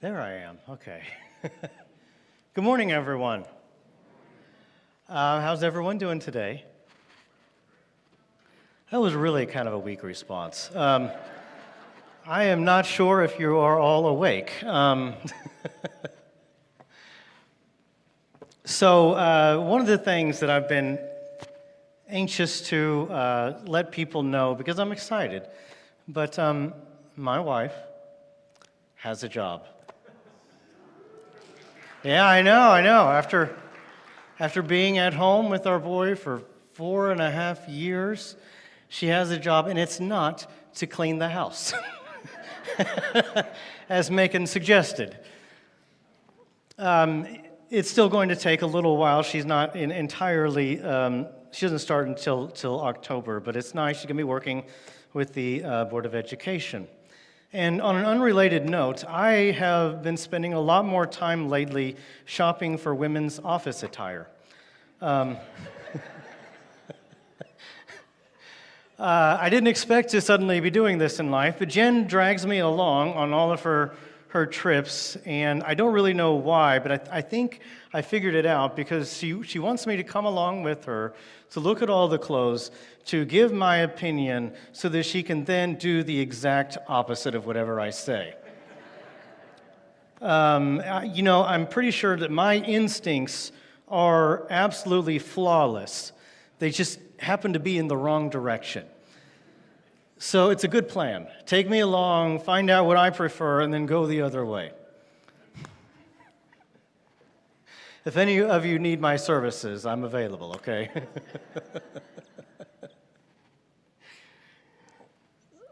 There I am. Okay. Good morning, everyone. How's everyone doing today? That was really kind of a weak response. I am not sure if you are all awake. So one of the things that I've been anxious to let people know, because I'm excited, but my wife has a job. Yeah, I know. After being at home with our boy for 4.5 years, she has a job, and it's not to clean the house, as Macon suggested. It's still going to take a little while. She's not entirely, she doesn't start until October, but it's nice. She's going to be working with the Board of Education. And on an unrelated note, I have been spending a lot more time lately shopping for women's office attire. I didn't expect to suddenly be doing this in life, but Jen drags me along on all of her trips, and I don't really know why, but I think I figured it out because she wants me to come along with her to look at all the clothes, to give my opinion so that she can then do the exact opposite of whatever I say. I'm pretty sure that my instincts are absolutely flawless. They just happen to be in the wrong direction. So it's a good plan. Take me along, find out what I prefer, and then go the other way. If any of you need my services, I'm available, okay?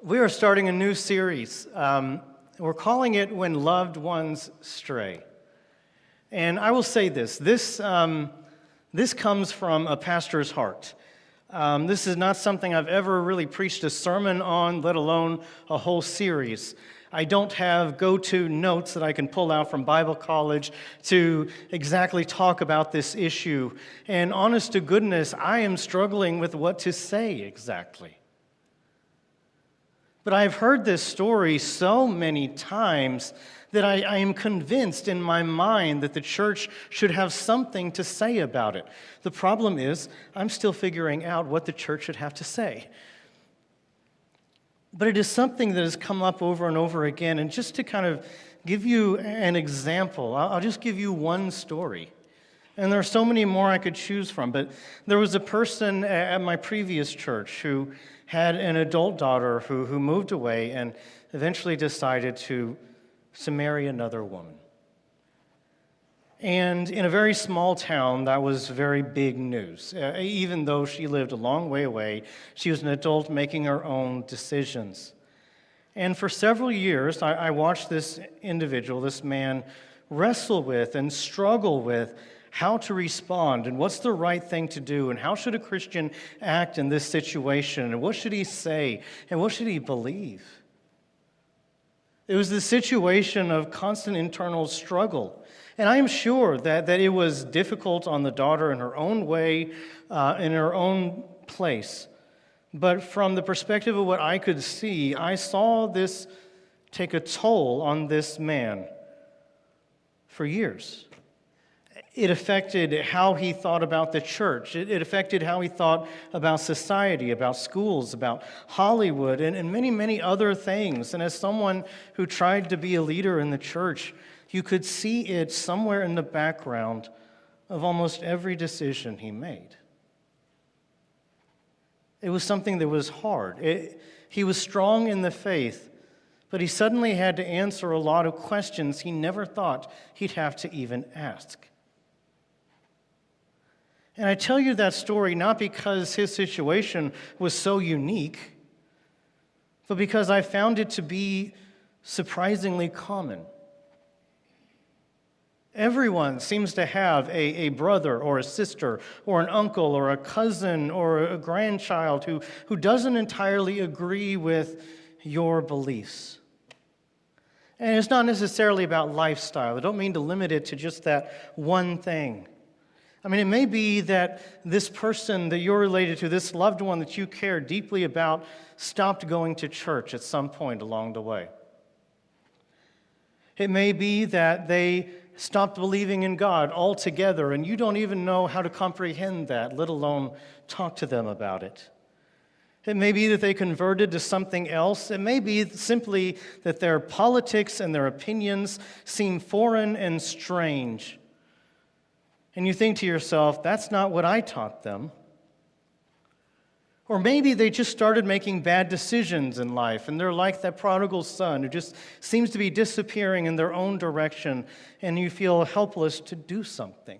We are starting a new series. We're calling it When Loved Ones Stray. And I will say this comes from a pastor's heart. This is not something I've ever really preached a sermon on, let alone a whole series. I don't have go-to notes that I can pull out from Bible college to exactly talk about this issue. And honest to goodness, I am struggling with what to say exactly. But I've heard this story so many times that I am convinced in my mind that the church should have something to say about it. The problem is, I'm still figuring out what the church should have to say. But it is something that has come up over and over again, and just to kind of give you an example, I'll just give you one story. And there are so many more I could choose from, but there was a person at my previous church who had an adult daughter who moved away and eventually decided to marry another woman. And in a very small town, that was very big news. Even though she lived a long way away, she was an adult making her own decisions. And for several years, I watched this individual, this man, wrestle with and struggle with how to respond and what's the right thing to do and how should a Christian act in this situation and what should he say and what should he believe. It was the situation of constant internal struggle. And I am sure that it was difficult on the daughter in her own way, in her own place. But from the perspective of what I could see, I saw this take a toll on this man for years. It affected how he thought about the church. It affected how he thought about society, about schools, about Hollywood, and many, many other things. And as someone who tried to be a leader in the church, you could see it somewhere in the background of almost every decision he made. It was something that was hard. He was strong in the faith, but he suddenly had to answer a lot of questions he never thought he'd have to even ask. And I tell you that story not because his situation was so unique, but because I found it to be surprisingly common. Everyone seems to have a brother or a sister or an uncle or a cousin or a grandchild who doesn't entirely agree with your beliefs. And it's not necessarily about lifestyle. I don't mean to limit it to just that one thing. I mean, it may be that this person that you're related to, this loved one that you care deeply about, stopped going to church at some point along the way. It may be that they stopped believing in God altogether, and you don't even know how to comprehend that, let alone talk to them about it. It may be that they converted to something else. It may be simply that their politics and their opinions seem foreign and strange. And you think to yourself, that's not what I taught them. Or maybe they just started making bad decisions in life, and they're like that prodigal son who just seems to be disappearing in their own direction, and you feel helpless to do something.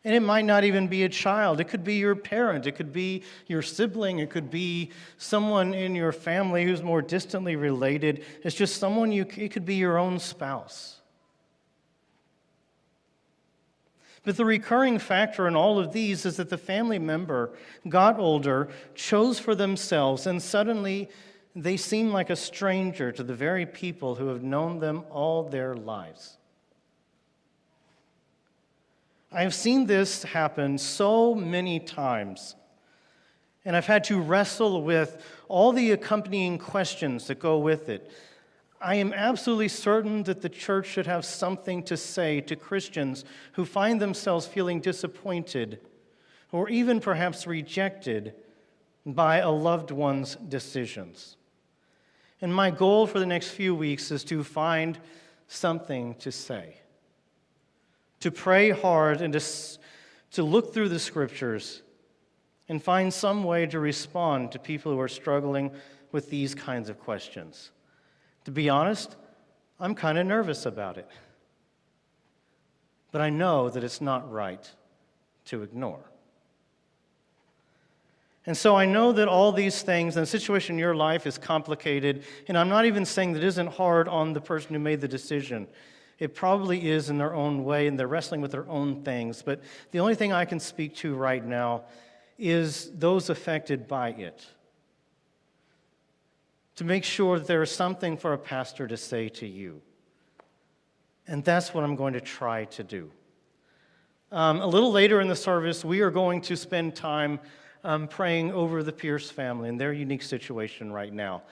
And it might not even be a child. It could be your parent. It could be your sibling. It could be someone in your family who's more distantly related. It's just someone it could be your own spouse. But the recurring factor in all of these is that the family member got older, chose for themselves, and suddenly they seem like a stranger to the very people who have known them all their lives. I have seen this happen so many times, and I've had to wrestle with all the accompanying questions that go with it. I am absolutely certain that the church should have something to say to Christians who find themselves feeling disappointed or even perhaps rejected by a loved one's decisions. And my goal for the next few weeks is to find something to say, to pray hard and to look through the scriptures and find some way to respond to people who are struggling with these kinds of questions. To be honest, I'm kind of nervous about it. But I know that it's not right to ignore. And so I know that all these things, and the situation in your life is complicated, and I'm not even saying that it isn't hard on the person who made the decision. It probably is in their own way, and they're wrestling with their own things. But the only thing I can speak to right now is those affected by it. To make sure that there is something for a pastor to say to you. And that's what I'm going to try to do. A little later in the service, we are going to spend time praying over the Pierce family and their unique situation right now.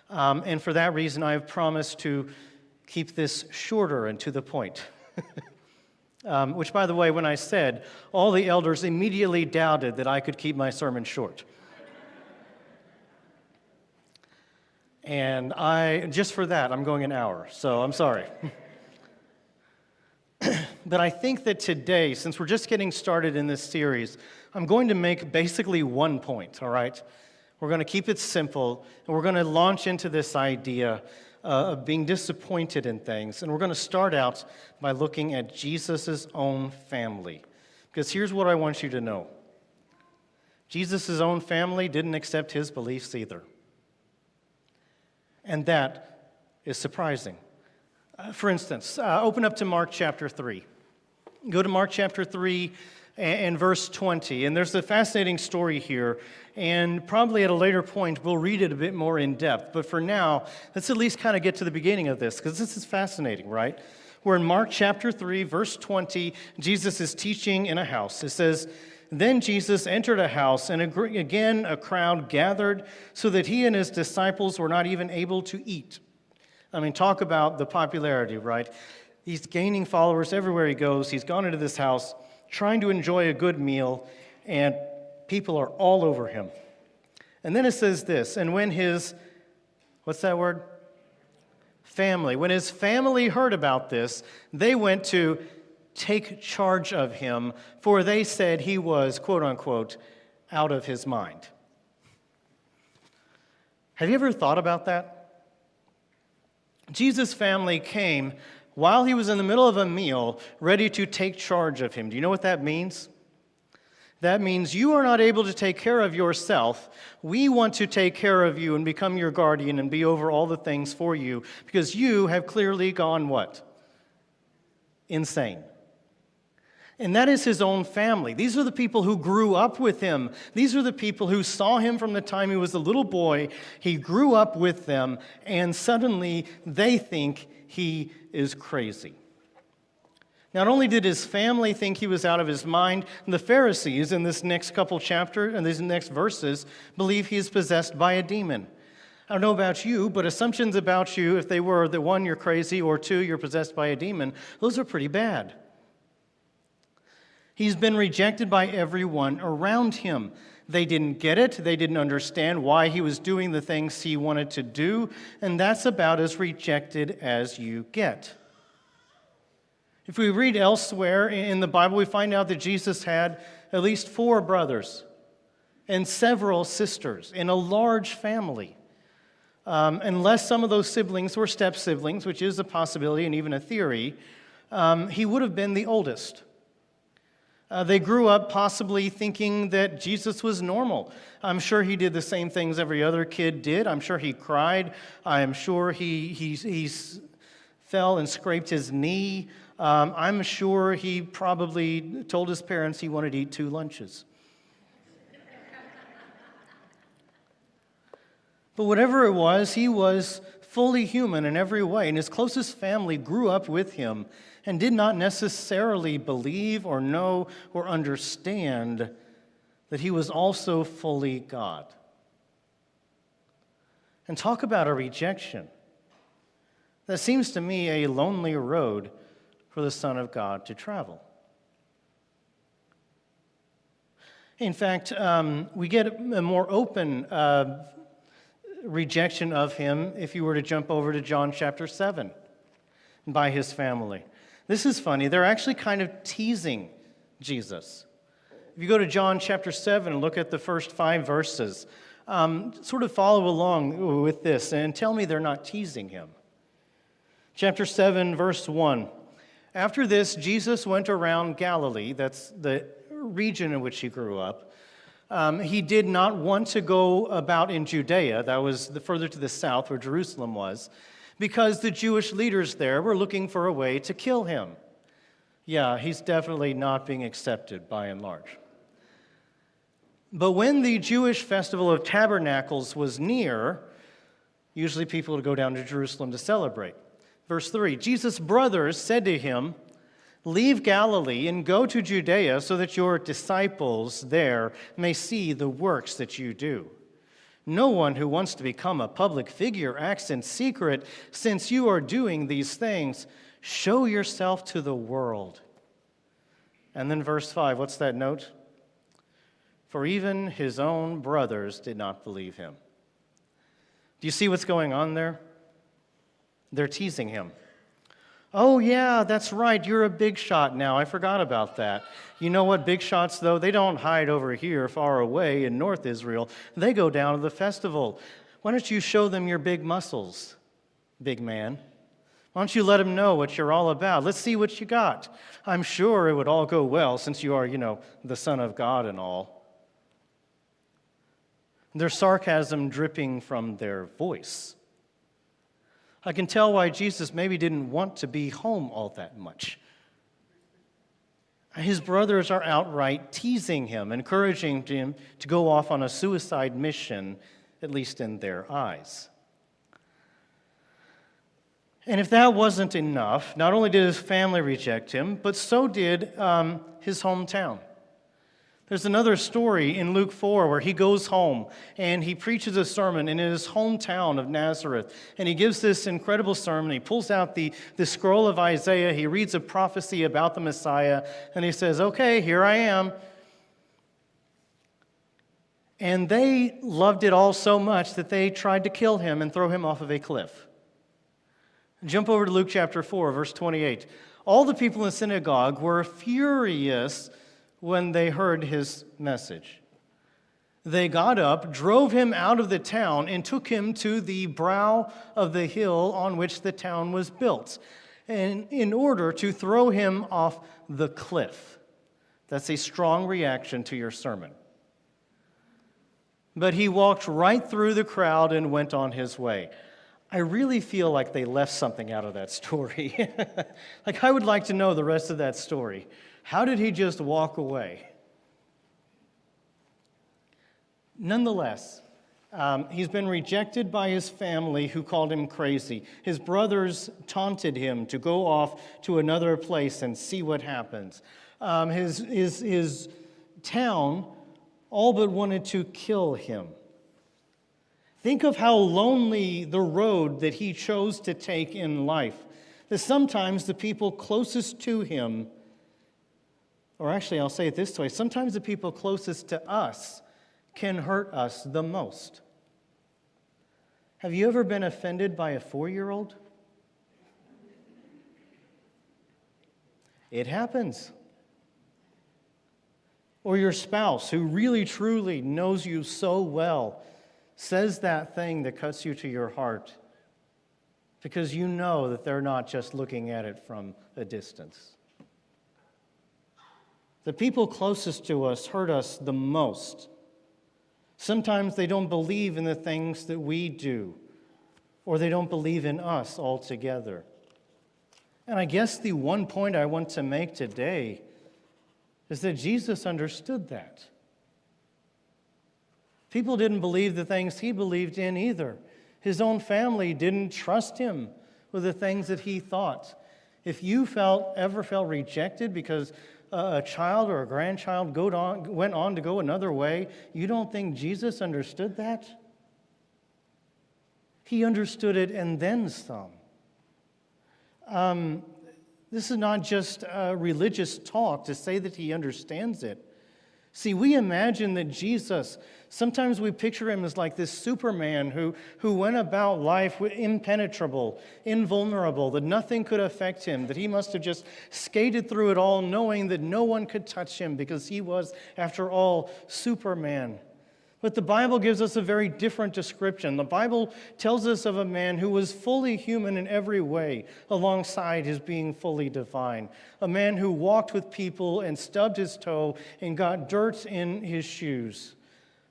And for that reason, I have promised to keep this shorter and to the point. Which, by the way, when I said, all the elders immediately doubted that I could keep my sermon short. And just for that, I'm going an hour, so I'm sorry. But I think that today, since we're just getting started in this series, I'm going to make basically one point, all right? We're going to keep it simple, and we're going to launch into this idea of being disappointed in things. And we're going to start out by looking at Jesus' own family. Because here's what I want you to know. Jesus' own family didn't accept his beliefs either. And that is surprising. For instance, open up to Mark chapter 3. Go to Mark chapter 3 and verse 20. And there's a fascinating story here. And probably at a later point, we'll read it a bit more in depth. But for now, let's at least kind of get to the beginning of this, because this is fascinating, right? We're in Mark chapter 3, verse 20. Jesus is teaching in a house. It says, "Then Jesus entered a house, and again a crowd gathered so that he and his disciples were not even able to eat." I mean, talk about the popularity, right? He's gaining followers everywhere he goes. He's gone into this house trying to enjoy a good meal, and people are all over him. And then it says this, and when his, what's that word? Family. When his family heard about this, they went to take charge of him, for they said he was, quote unquote, out of his mind. Have you ever thought about that? Jesus' family came while he was in the middle of a meal, ready to take charge of him. Do you know what that means? That means you are not able to take care of yourself. We want to take care of you and become your guardian and be over all the things for you, because you have clearly gone what? Insane. And that is his own family. These are the people who grew up with him. These are the people who saw him from the time he was a little boy. He grew up with them, and suddenly they think he is crazy. Not only did his family think he was out of his mind, the Pharisees in this next couple chapters and these next verses believe he is possessed by a demon. I don't know about you, but assumptions about you, if they were that one, you're crazy, or two, you're possessed by a demon, those are pretty bad. He's been rejected by everyone around him. They didn't get it. They didn't understand why he was doing the things he wanted to do, and that's about as rejected as you get. If we read elsewhere in the Bible, we find out that Jesus had at least 4 brothers and several sisters in a large family. Unless some of those siblings were step-siblings, which is a possibility and even a theory, he would have been the oldest. They grew up possibly thinking that Jesus was normal. I'm sure he did the same things every other kid did. I'm sure he cried. I'm sure he fell and scraped his knee. I'm sure he probably told his parents he wanted to eat 2 lunches. But whatever it was, he was fully human in every way, and his closest family grew up with him and did not necessarily believe or know or understand that he was also fully God. And talk about a rejection. That seems to me a lonely road for the Son of God to travel. In fact, we get a more open rejection of him if you were to jump over to John chapter 7 by his family. This is funny. They're actually kind of teasing Jesus. If you go to John chapter 7 and look at the first 5 verses, sort of follow along with this and tell me they're not teasing him. Chapter 7, verse 1. After this, Jesus went around Galilee, that's the region in which he grew up. He did not want to go about in Judea, that was further to the south where Jerusalem was, because the Jewish leaders there were looking for a way to kill him. Yeah, he's definitely not being accepted by and large. But when the Jewish festival of tabernacles was near, usually people would go down to Jerusalem to celebrate. Verse 3, Jesus' brothers said to him, "Leave Galilee and go to Judea so that your disciples there may see the works that you do. No one who wants to become a public figure acts in secret. Since you are doing these things, show yourself to the world." And then verse 5, what's that note? For even his own brothers did not believe him. Do you see what's going on there? They're teasing him. Oh, yeah, that's right. You're a big shot now. I forgot about that. You know what? Big shots, though, they don't hide over here far away in North Israel. They go down to the festival. Why don't you show them your big muscles, big man? Why don't you let them know what you're all about? Let's see what you got. I'm sure it would all go well since you are, the Son of God and all. There's sarcasm dripping from their voice. I can tell why Jesus maybe didn't want to be home all that much. His brothers are outright teasing him, encouraging him to go off on a suicide mission, at least in their eyes. And if that wasn't enough, not only did his family reject him, but so did his hometown. There's another story in Luke 4 where he goes home and he preaches a sermon in his hometown of Nazareth. And he gives this incredible sermon. He pulls out the scroll of Isaiah. He reads a prophecy about the Messiah. And he says, okay, here I am. And they loved it all so much that they tried to kill him and throw him off of a cliff. Jump over to Luke chapter 4, verse 28. All the people in the synagogue were furious when they heard his message. They got up, drove him out of the town, and took him to the brow of the hill on which the town was built, and in order to throw him off the cliff. That's a strong reaction to your sermon. But he walked right through the crowd and went on his way. I really feel like they left something out of that story. Like, I would like to know the rest of that story. How did he just walk away? Nonetheless, he's been rejected by his family who called him crazy. His brothers taunted him to go off to another place and see what happens. His town all but wanted to kill him. Think of how lonely the road that he chose to take in life. That sometimes the people closest to him, or actually I'll say it this way, sometimes the people closest to us can hurt us the most. Have you ever been offended by a 4-year-old? It happens. Or your spouse who really truly knows you so well says that thing that cuts you to your heart because you know that they're not just looking at it from a distance. The people closest to us hurt us the most. Sometimes they don't believe in the things that we do, or they don't believe in us altogether. And I guess the one point I want to make today is that Jesus understood that. People didn't believe the things he believed in either. His own family didn't trust him with the things that he thought. If you ever felt rejected because a child or a grandchild went on to go another way, you don't think Jesus understood that? He understood it and then some. This is not just religious talk to say that he understands it. See, we imagine that Jesus, sometimes we picture him as like this Superman who went about life impenetrable, invulnerable, that nothing could affect him, that he must have just skated through it all knowing that no one could touch him because he was, after all, Superman. But the Bible gives us a very different description. The Bible tells us of a man who was fully human in every way, alongside his being fully divine. A man who walked with people and stubbed his toe and got dirt in his shoes.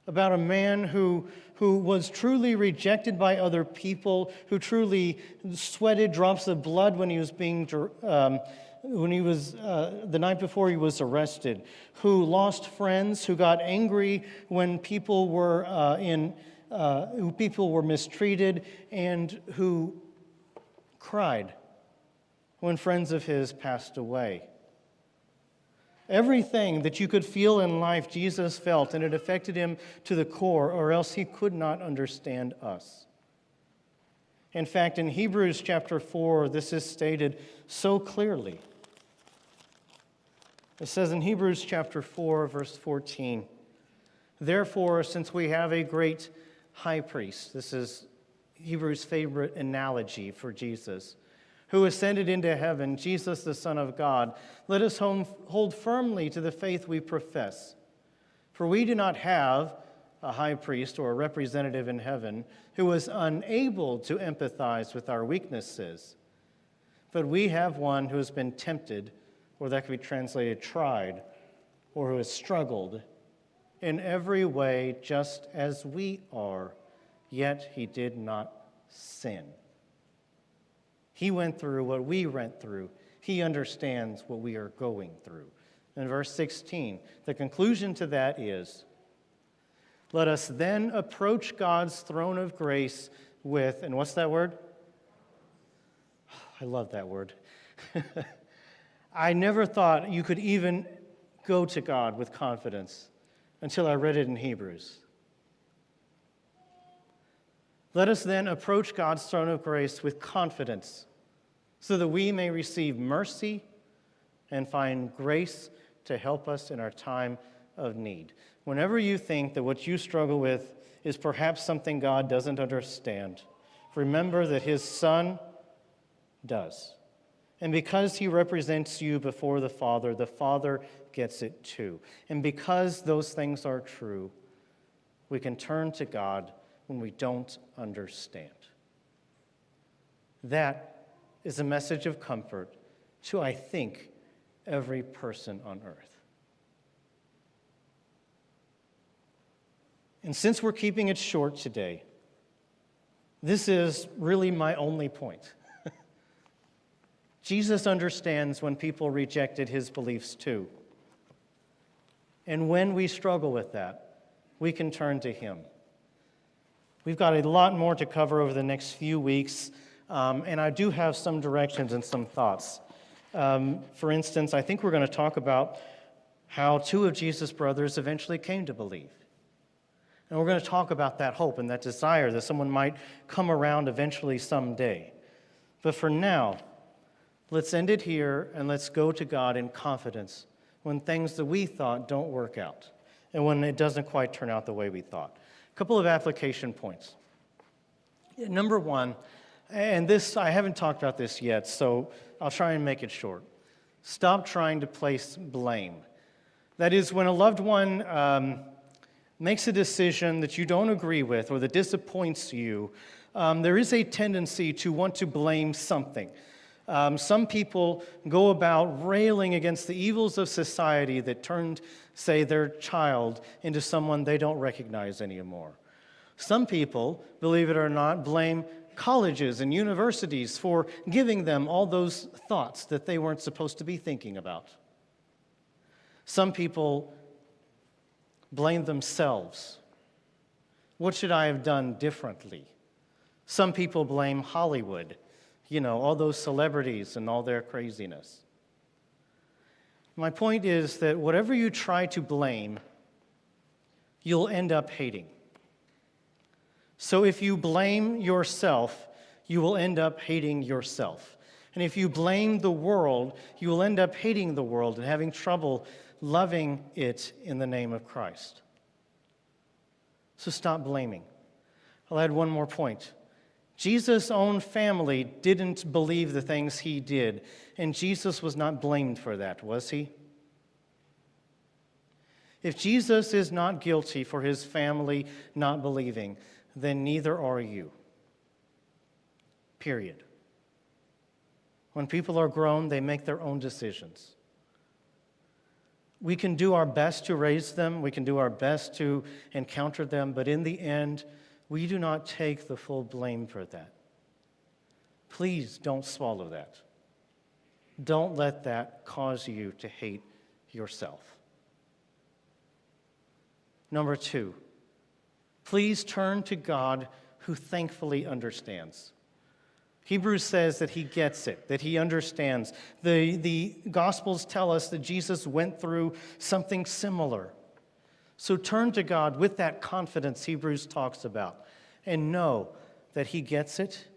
About a man who was truly rejected by other people, who truly sweated drops of blood when he was the night before he was arrested, who lost friends, who got angry when people were mistreated, and who cried when friends of his passed away. Everything that you could feel in life, Jesus felt, and it affected him to the core, or else he could not understand us. In fact, in Hebrews chapter 4, this is stated so clearly. It says in Hebrews chapter 4, verse 14, "Therefore, since we have a great high priest," this is Hebrews' favorite analogy for Jesus, "who ascended into heaven, Jesus the Son of God, let us hold firmly to the faith we profess. For we do not have a high priest or a representative in heaven who is unable to empathize with our weaknesses, but we have one who has been tempted," or that could be translated tried, or who has struggled in every way just as we are, yet he did not sin. He went through what we went through. He understands what we are going through. In verse 16, the conclusion to that is, "Let us then approach God's throne of grace with," and what's that word? I love that word. I never thought you could even go to God with confidence until I read it in Hebrews. "Let us then approach God's throne of grace with confidence so that we may receive mercy and find grace to help us in our time of need." Whenever you think that what you struggle with is perhaps something God doesn't understand, remember that his Son does. And because he represents you before the Father gets it too. And because those things are true, we can turn to God when we don't understand. That is a message of comfort to, I think, every person on earth. And since we're keeping it short today, this is really my only point. Jesus understands when people rejected his beliefs too. And when we struggle with that, we can turn to him. We've got a lot more to cover over the next few weeks, and I do have some directions and some thoughts. For instance, I think we're going to talk about how two of Jesus' brothers eventually came to believe. And we're going to talk about that hope and that desire that someone might come around eventually someday. But for now, let's end it here and let's go to God in confidence when things that we thought don't work out and when it doesn't quite turn out the way we thought. A couple of application points. Number one, and this, I haven't talked about this yet, so I'll try and make it short. Stop trying to place blame. That is, when a loved one makes a decision that you don't agree with or that disappoints you, there is a tendency to want to blame something. Some people go about railing against the evils of society that turned, say, their child into someone they don't recognize anymore. Some people, believe it or not, blame colleges and universities for giving them all those thoughts that they weren't supposed to be thinking about. Some people blame themselves. What should I have done differently? Some people blame Hollywood, all those celebrities and all their craziness. My point is that whatever you try to blame, you'll end up hating. So if you blame yourself, you will end up hating yourself. And if you blame the world, you will end up hating the world and having trouble loving it in the name of Christ. So stop blaming. I'll add one more point. Jesus' own family didn't believe the things he did, and Jesus was not blamed for that, was he? If Jesus is not guilty for his family not believing, then neither are you. Period. When people are grown, they make their own decisions. We can do our best to raise them, we can do our best to encounter them, but in the end, we do not take the full blame for that. Please don't swallow that. Don't let that cause you to hate yourself. Number two, please turn to God who thankfully understands. Hebrews says that he gets it, that he understands. The Gospels tell us that Jesus went through something similar. So turn to God with that confidence Hebrews talks about and know that he gets it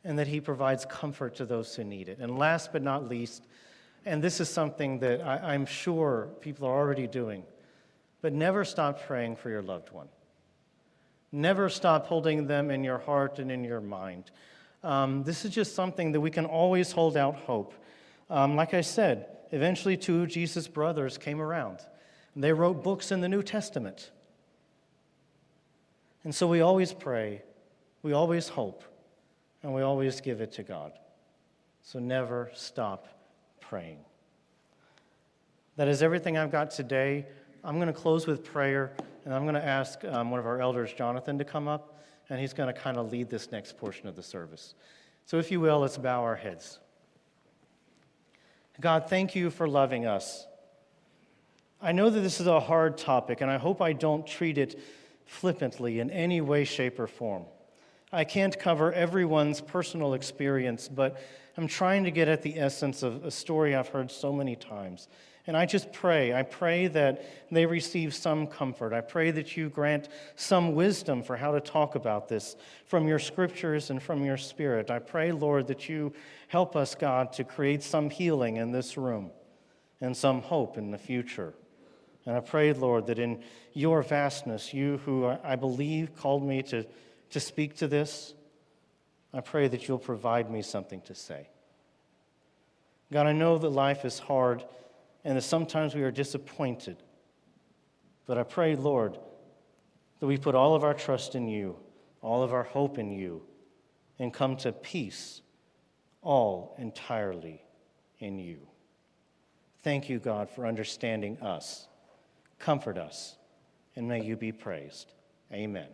and that he provides comfort to those who need it. And last but not least, and this is something that I'm sure people are already doing, but never stop praying for your loved one. Never stop holding them in your heart and in your mind. This is just something that we can always hold out hope. Like I said, eventually two of Jesus' brothers came around. And they wrote books in the New Testament. And so we always pray, we always hope, and we always give it to God. So never stop praying. That is everything I've got today. I'm going to close with prayer, and I'm going to ask one of our elders, Jonathan, to come up, and he's going to kind of lead this next portion of the service. So if you will, let's bow our heads. God, thank you for loving us. I know that this is a hard topic, and I hope I don't treat it flippantly in any way, shape, or form. I can't cover everyone's personal experience, but I'm trying to get at the essence of a story I've heard so many times. And I pray that they receive some comfort. I pray that you grant some wisdom for how to talk about this from your scriptures and from your spirit. I pray, Lord, that you help us, God, to create some healing in this room and some hope in the future. And I pray, Lord, that in your vastness, you who I believe called me to speak to this, I pray that you'll provide me something to say. God, I know that life is hard and that sometimes we are disappointed. But I pray, Lord, that we put all of our trust in you, all of our hope in you, and come to peace all entirely in you. Thank you, God, for understanding us. Comfort us, and may you be praised. Amen.